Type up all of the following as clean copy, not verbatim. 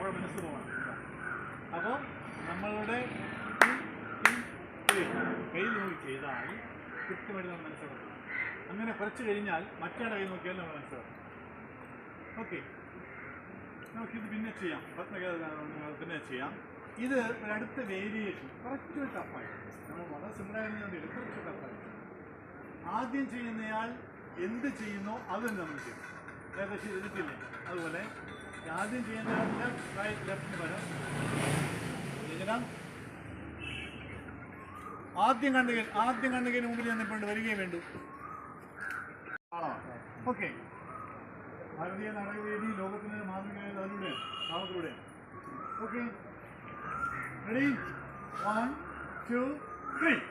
നമ്മുടെ മനസ്സ് പോകണം. അപ്പോൾ നമ്മളുടെ കയ്യിൽ നോക്കി ചെയ്താൽ കൃത്യമായിട്ട് നമ്മൾ മനസ്സിലാക്കും. അങ്ങനെ കുറച്ച് കഴിഞ്ഞാൽ മറ്റേ കൈ നോക്കിയാൽ നമ്മൾ മനസ്സിലാക്കും. ഓക്കെ, നമുക്കിത് പിന്നെ ചെയ്യാം, പിന്നെ ചെയ്യാം. ഇത് ഒരടുത്ത വേരിയേഷൻ കുറച്ച് ടഫായിട്ട്, നമ്മൾ വളരെ സിമ്പിളായിരുന്നുകൊണ്ട് കുറച്ച് ടഫായിട്ട്. ആദ്യം ചെയ്യുന്നയാൾ എന്ത് ചെയ്യുന്നോ അത് തന്നെ നമ്മൾ ചെയ്യും. ഏകദേശം ചെയ്തിട്ടില്ലേ? അതുപോലെ ആദ്യം ചെയ്യുന്നയാൾ ലെഫ്റ്റ് റൈറ്റ് ലെഫ്റ്റിന് പകരം ചെയ്യണം. ആദ്യം കണ്ടുകഴിഞ്ഞ മുമ്പിൽ ചെന്നിപ്പോണ്ട് വരികയും വേണ്ടു. ആണോ? ഓക്കെ. ഭാരതീയ നാടകവേദി ലോകത്തിന് മാതൃകയായത് അതിലൂടെ നാമത്തിലൂടെ. Okay, ready? 1 2 3.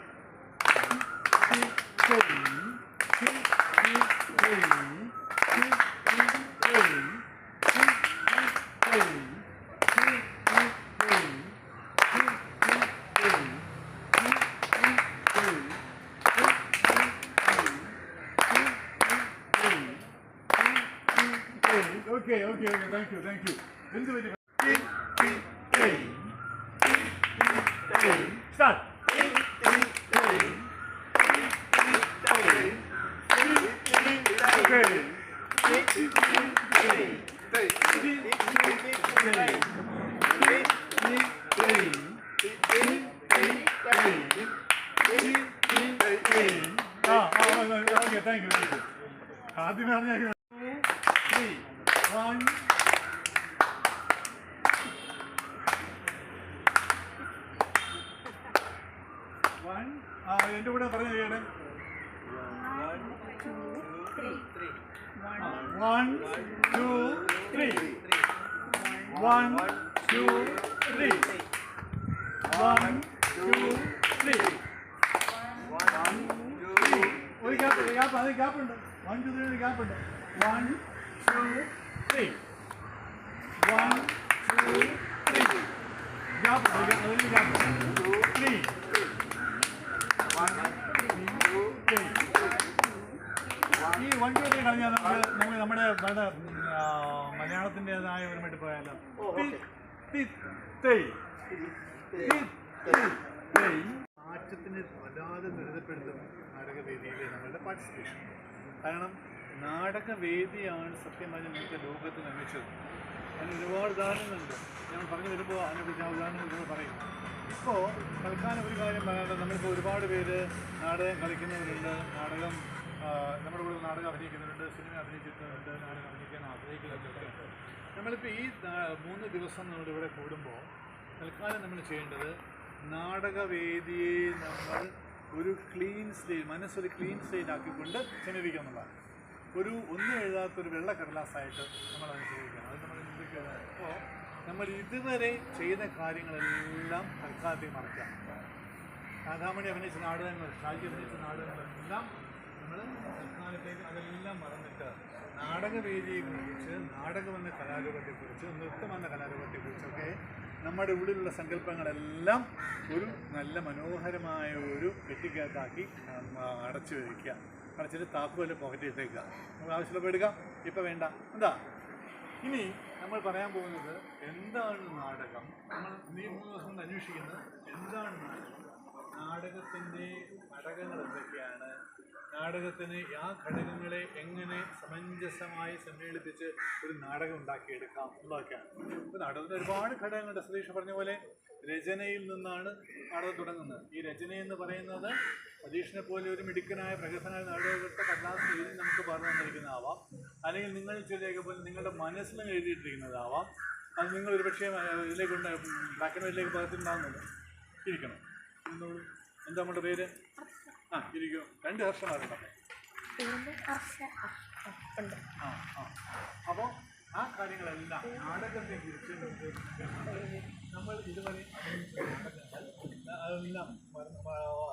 Okay, thank you. Into it. Start. Okay, thank you. ആദ്യം പറഞ്ഞ 2 3 1 എൻ്റെ കൂടെ പറഞ്ഞു ചെയ്യണേ. 1 2 3 1 2 3 1 2 3 1 2 3 ഒരു ഗ്യാപ്പുണ്ട്. 1 2 3 ഗ്യാപ്പുണ്ട്. 1 2 3 1 2 3 ഗ്യാപ്പുണ്ട്. 2 3 ഈ 1 2 3 കളഞ്ഞാൽ നമുക്ക് നമ്മുടെ മലയാളത്തിൻ്റെതായ ഒരുമായിട്ട് പോയാലോ. മാറ്റത്തിന് വല്ലാതെ ദുരിതപ്പെടുത്തും നാടകവേദിയിലെ നമ്മളുടെ പാർട്ടിസിപ്പേഷൻ. കാരണം നാടകവേദിയാണ് സത്യം പറഞ്ഞാൽ നമുക്ക് ലോകത്ത് നിർമ്മിച്ചത്. അതിന് ഒരുപാട് ഉദാഹരണങ്ങളുണ്ട്. ഞാൻ പറഞ്ഞു വരുമ്പോൾ അതിനെക്കുറിച്ച് ആ ഉദാഹരണങ്ങൾ നിങ്ങൾ പറയും. ഇപ്പോൾ തൽക്കാലം ഒരു കാര്യം പറയാതെ നമ്മളിപ്പോൾ ഒരുപാട് പേര് നാടകം കളിക്കുന്നവരുണ്ട്, നമ്മുടെ കൂടെ നാടകം അഭിനയിക്കുന്നവരുണ്ട്, സിനിമ അഭിനയിച്ചിട്ടുണ്ട്, നാടകം അഭിനയിക്കാൻ ആഗ്രഹിക്കുന്നവരൊക്കെ ഉണ്ട്. നമ്മളിപ്പോൾ ഈ 3 ദിവസം നമ്മളിവിടെ കൂടുമ്പോൾ തൽക്കാലം നമ്മൾ ചെയ്യേണ്ടത് നാടകവേദിയെ നമ്മൾ ഒരു ക്ലീൻ സ്ലേറ്റ്, മനസ്സൊരു ക്ലീൻ സ്ലേറ്റ് ആക്കിക്കൊണ്ട് സമീപിക്കുക എന്നുള്ളതാണ്. ഒന്നും എഴുതാത്തൊരു വെള്ള കടലാസായിട്ട് നമ്മൾ അത് ചെയ്യിക്കണം. അത് നമ്മൾ ചിന്തിക്കുക. അപ്പോൾ നമ്മൾ ഇതുവരെ ചെയ്ത കാര്യങ്ങളെല്ലാം തൽക്കാലത്തേക്ക് മറക്കാം. രാധാമണി അഭിനയിച്ച നാടകങ്ങൾ, ഷാജി അഭിനയിച്ച നാടകങ്ങളെല്ലാം നമ്മൾ തൽക്കാലത്തേക്ക് അതെല്ലാം മറന്നിട്ട് നാടകവേദിയെക്കുറിച്ച്, നാടകമെന്ന കലാരൂപത്തെക്കുറിച്ച്, നൃത്തമെന്ന കലാരൂപത്തെക്കുറിച്ചൊക്കെ നമ്മുടെ ഉള്ളിലുള്ള സങ്കല്പങ്ങളെല്ലാം ഒരു നല്ല മനോഹരമായ ഒരു പെട്ടിക്കകത്താക്കി അടച്ചു വയ്ക്കുക. അടച്ചിട്ട് താക്കോല് പോക്കറ്റിട്ടേക്കുക. നമുക്ക് ആവശ്യമുള്ളപ്പോൾ എടുക്കാം, ഇപ്പം വേണ്ട. എന്താ ഇനി നമ്മൾ പറയാൻ പോകുന്നത് എന്താണ് നാടകം. നമ്മൾ ഈ 3 ദിവസം കൊണ്ട് അന്വേഷിക്കുന്നത് എന്താണ് നാടകം, നാടകത്തിൻ്റെ ഘടകങ്ങൾ എന്തൊക്കെയാണ്, നാടകത്തിന് ആ ഘടകങ്ങളെ എങ്ങനെ സമഞ്ജസമായി സമ്മേളിപ്പിച്ച് ഒരു നാടകം ഉണ്ടാക്കിയെടുക്കാം എന്നതൊക്കെയാണ്. ഇപ്പോൾ നാടകത്തിന് ഒരുപാട് ഘടകങ്ങളുണ്ട്. സതീഷ് പറഞ്ഞ പോലെ രചനയിൽ നിന്നാണ് നാടകം തുടങ്ങുന്നത്. ഈ രചനയെന്ന് പറയുന്നത് സതീഷിനെ പോലെ ഒരു മിടുക്കനായ പ്രഗത്ഭനായ നാടകത്തെ കടലാസ് എഴുതി നമുക്ക് പറഞ്ഞു തന്നിരിക്കുന്നതാവാം, അല്ലെങ്കിൽ നിങ്ങൾ ചെയ്തേക്കെ പോലെ നിങ്ങളുടെ മനസ്സിലും എഴുതിയിട്ടിരിക്കുന്നതാവാം. അത് നിങ്ങൾ ഒരു പക്ഷേ ഇതിലേക്കൊണ്ട് ബ്ലാക്ക് ആൻഡ് വൈറ്റിലേക്ക് പകർത്തിട്ടുണ്ടാകുന്നില്ല. ഇരിക്കണം. എന്താ നമ്മുടെ പേര്? ഇരിക്കും. 2 ഹർഷമാരുണ്ടോ? അപ്പോൾ ആ കാര്യങ്ങളെല്ലാം നാടകത്തെ കുറിച്ച് നമ്മൾ ഇതുവരെ അതെല്ലാം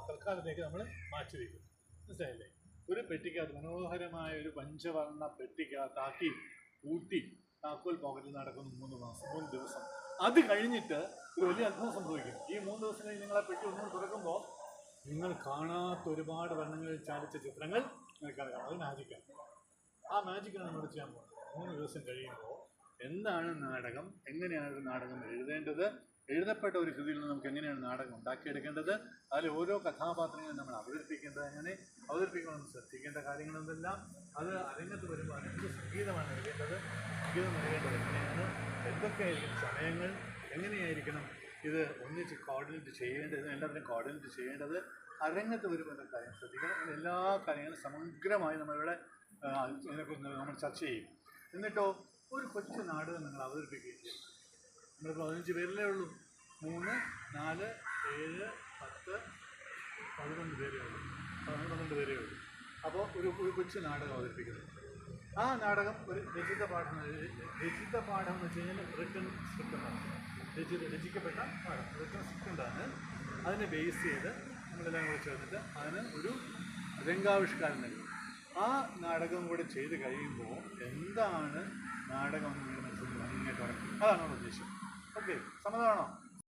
തൽക്കാലത്തേക്ക് നമ്മൾ മാറ്റി വയ്ക്കും. മനസ്സിലായില്ലേ? ഒരു പെട്ടിക്കകത്ത്, മനോഹരമായ ഒരു പഞ്ചവർണ്ണ പെട്ടിക്കകത്താക്കി കൂട്ടി താക്കോൽ പോക്കറ്റിൽ നടക്കുന്നു 3 ദിവസം. അത് കഴിഞ്ഞിട്ട് ഒരു വലിയ അത്ഭുതം സംഭവിക്കും. ഈ 3 ദിവസം കഴിഞ്ഞ് നിങ്ങളെ പെട്ടി ഒന്നും തുറക്കുമ്പോൾ നിങ്ങൾ കാണാത്ത ഒരുപാട് വർണ്ണങ്ങളിൽ ചാലിച്ച ചിത്രങ്ങൾ നിങ്ങൾക്ക് കാണാം. അത് മാജിക്കാണ്. ആ മാജിക്കാണ് നമ്മൾ ചെയ്യാൻ പോകുന്നത്. 3 ദിവസം കഴിയുമ്പോൾ എന്താണ് നാടകം, എങ്ങനെയാണ് ഒരു നാടകം എഴുതേണ്ടത്, എഴുതപ്പെട്ട ഒരു കൃതിയിൽ നിന്ന് നമുക്ക് എങ്ങനെയാണ് നാടകം ഉണ്ടാക്കിയെടുക്കേണ്ടത്, അതിൽ ഓരോ കഥാപാത്രങ്ങളും നമ്മൾ അവതരിപ്പിക്കേണ്ടത് എങ്ങനെ, അവതരിപ്പിക്കണമെന്ന് ശ്രദ്ധിക്കേണ്ട കാര്യങ്ങളെന്തെല്ലാം, അത് അരങ്ങത്ത് വരുമ്പോൾ എന്ത് സംഗീതമാണ് നൽകേണ്ടത്, സംഗീതം നൽകേണ്ടത് എങ്ങനെയാണ്, എന്തൊക്കെയായിരിക്കും സമയങ്ങൾ, എങ്ങനെയായിരിക്കണം ഇത് ഒന്നിച്ച് കോർഡിനേറ്റ് ചെയ്യേണ്ടത്, എല്ലാത്തിനും കോർഡിനേറ്റ് ചെയ്യേണ്ടത്, അരങ്ങത്ത് വരുമ്പോൾ എന്താ കാര്യം ശ്രദ്ധിക്കണം. അങ്ങനെ എല്ലാ കാര്യങ്ങളും സമഗ്രമായി നമ്മളിവിടെ ഇതിനെക്കുറിച്ച് നമ്മൾ ചർച്ച ചെയ്യും. എന്നിട്ടോ ഒരു കൊച്ചു നാടകം നിങ്ങൾ അവതരിപ്പിക്കുകയും ചെയ്യും. നമ്മളിപ്പോൾ 15 പേരിലേ ഉള്ളൂ. 3, 4, 7, 10, 11 പേരേ ഉള്ളൂ. 12 പേരേ ഉള്ളൂ. അപ്പോൾ ഒരു കൊച്ചു നാടകം അവതരിപ്പിക്കുന്നത്. ആ നാടകം ഒരു രചിത പാഠം എന്ന് വെച്ച് കഴിഞ്ഞാൽ റിട്ടൺ സ്ക്രിപ്റ്റാണ്. രചിക്കപ്പെട്ട പാഠം, റിട്ടൺ സ്ക്രിപ്റ്റാണ്. അതിനെ ബേസ് ചെയ്ത് നമ്മളെല്ലാം കൂടെ ചേർന്നിട്ട് അതിന് ഒരു രംഗാവിഷ്കാരം നൽകും. ആ നാടകം കൂടെ ചെയ്ത് കഴിയുമ്പോൾ എന്താണ് നാടകം എന്ന് നിങ്ങൾ മനസ്സിൽ ഭംഗിയായിട്ട് പറയും. അതാണ് നമ്മുടെ ഉദ്ദേശം. ഓക്കെ, സമ്മതമാണോ?